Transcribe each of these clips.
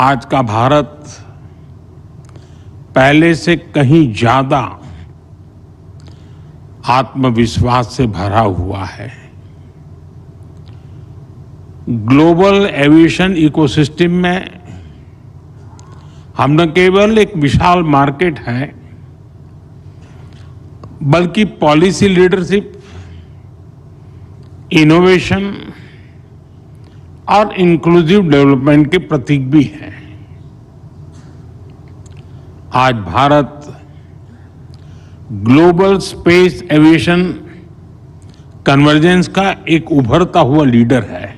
आज का भारत पहले से कहीं ज्यादा आत्मविश्वास से भरा हुआ है। ग्लोबल एविएशन इकोसिस्टम में हम न केवल एक विशाल मार्केट है, बल्कि पॉलिसी लीडरशिप, इनोवेशन और इंक्लूसिव डेवलपमेंट के प्रतीक भी है। आज Bharat global space aviation convergence का एक उभरता हुआ लीडर है।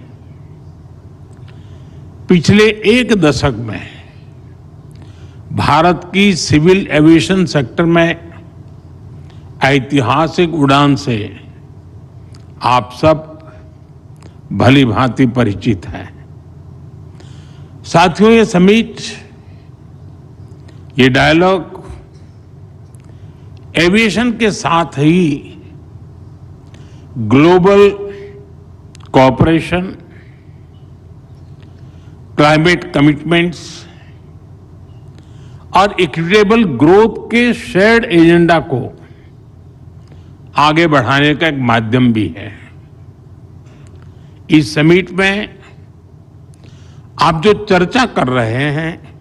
पिछले एक दशक में भारत की सिविल एविएशन सेक्टर में ऐतिहासिक उड़ान से आप सब भली भांति परिचित हैं। साथियों, ये समिट, ये डायलॉग एविएशन के साथ ही ग्लोबल कोऑपरेशन, क्लाइमेट कमिटमेंट्स और इक्विटेबल ग्रोथ के शेयर्ड एजेंडा को आगे बढ़ाने का एक माध्यम भी है। इस समिट में आप जो चर्चा कर रहे हैं,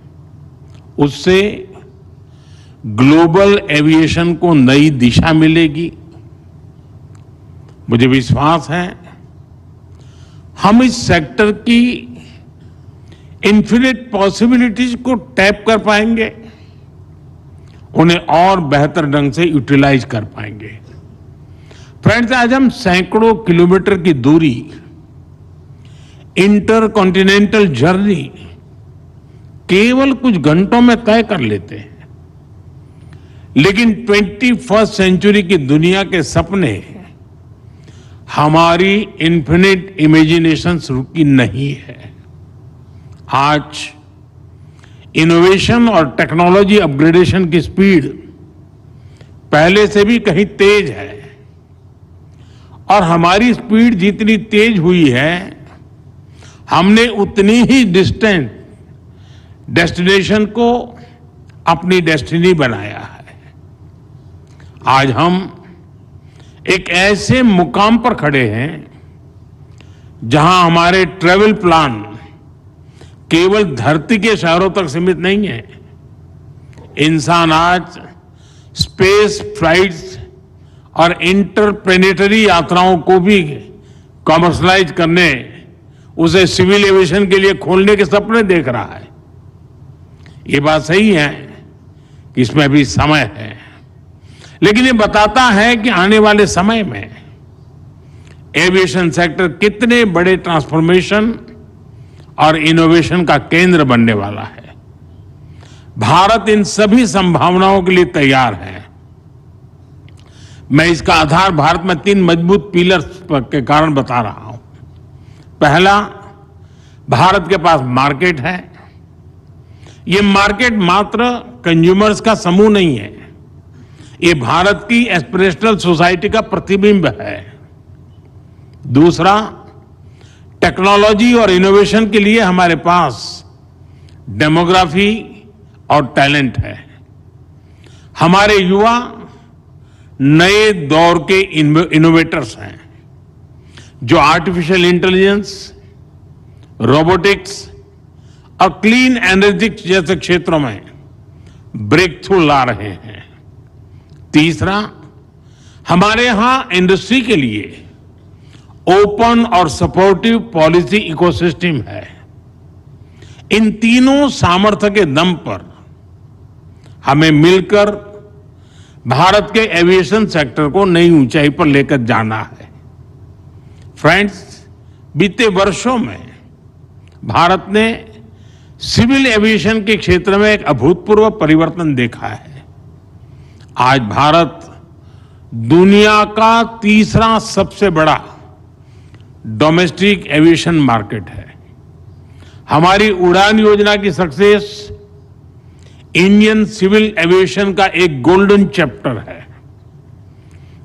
उससे ग्लोबल एविएशन को नई दिशा मिलेगी। मुझे विश्वास है हम इस सेक्टर की इन्फिनिट पॉसिबिलिटीज को टैप कर पाएंगे, उन्हें और बेहतर ढंग से यूटिलाइज कर पाएंगे। फ्रेंड्स, आज हम सैकड़ों किलोमीटर की दूरी, इंटर कॉन्टिनेंटल जर्नी केवल कुछ घंटों में तय कर लेते हैं, लेकिन 21st सेंचुरी की दुनिया के सपने हमारी इन्फिनिट इमेजिनेशन रुकी नहीं है। आज इनोवेशन और टेक्नोलॉजी अपग्रेडेशन की स्पीड पहले से भी कहीं तेज है, और हमारी स्पीड जितनी तेज हुई है, हमने उतनी ही डिस्टेंट डेस्टिनेशन को अपनी डेस्टिनी बनाया है। आज हम एक ऐसे मुकाम पर खड़े हैं जहां हमारे ट्रैवल प्लान केवल धरती के शहरों तक सीमित नहीं है। इंसान आज स्पेस फ्लाइट्स और इंटरप्लेनेटरी यात्राओं को भी कॉमर्शलाइज करने, उसे सिविल एविएशन के लिए खोलने के सपने देख रहा है। ये बात सही है कि इसमें भी समय है, लेकिन ये बताता है कि आने वाले समय में एविएशन सेक्टर कितने बड़े ट्रांसफॉर्मेशन और इनोवेशन का केंद्र बनने वाला है। भारत इन सभी संभावनाओं के लिए तैयार है। मैं इसका आधार भारत में 3 मजबूत पिलर्स के कारण बता रहा हूं। पहला, भारत के पास मार्केट है। ये मार्केट मात्र कंज्यूमर्स का समूह नहीं है, ये भारत की एस्पिरेशनल सोसाइटी का प्रतिबिंब है। दूसरा, टेक्नोलॉजी और इनोवेशन के लिए हमारे पास डेमोग्राफी और टैलेंट है। हमारे युवा नए दौर के इनोवेटर्स हैं, जो आर्टिफिशियल इंटेलिजेंस, रोबोटिक्स और क्लीन एनर्जी जैसे क्षेत्रों में ब्रेक थ्रू ला रहे हैं। तीसरा, हमारे यहां इंडस्ट्री के लिए ओपन और सपोर्टिव पॉलिसी इकोसिस्टम है। इन तीनों सामर्थ्य के दम पर हमें मिलकर भारत के एविएशन सेक्टर को नई ऊंचाई पर लेकर जाना है। फ्रेंड्स, बीते वर्षों में भारत ने सिविल एविएशन के क्षेत्र में एक अभूतपूर्व परिवर्तन देखा है। आज भारत दुनिया का तीसरा सबसे बड़ा डोमेस्टिक एविएशन मार्केट है। हमारी उड़ान योजना की सक्सेस इंडियन सिविल एविएशन का एक गोल्डन चैप्टर है।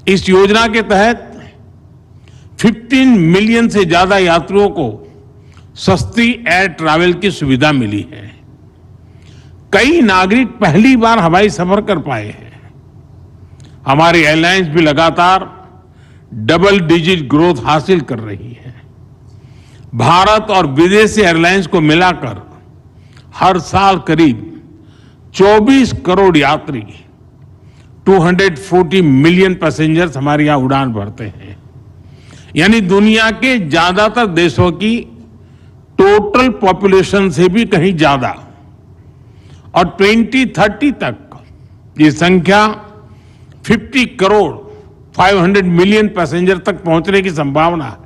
इस योजना के तहत 15 मिलियन से ज्यादा यात्रियों को सस्ती एयर ट्रैवल की सुविधा मिली है। कई नागरिक पहली बार हवाई सफर कर पाए हैं। हमारी एयरलाइंस भी लगातार डबल डिजिट ग्रोथ हासिल कर रही है। भारत और विदेशी एयरलाइंस को मिलाकर हर साल करीब 24 करोड़ यात्री 240 मिलियन पैसेंजर्स हमारे यहां उड़ान भरते हैं। यानी दुनिया के ज्यादातर देशों की टोटल पॉपुलेशन से भी कहीं ज्यादा। और 2030 तक ये संख्या 50 करोड़ 500 मिलियन पैसेंजर तक पहुंचने की संभावना है।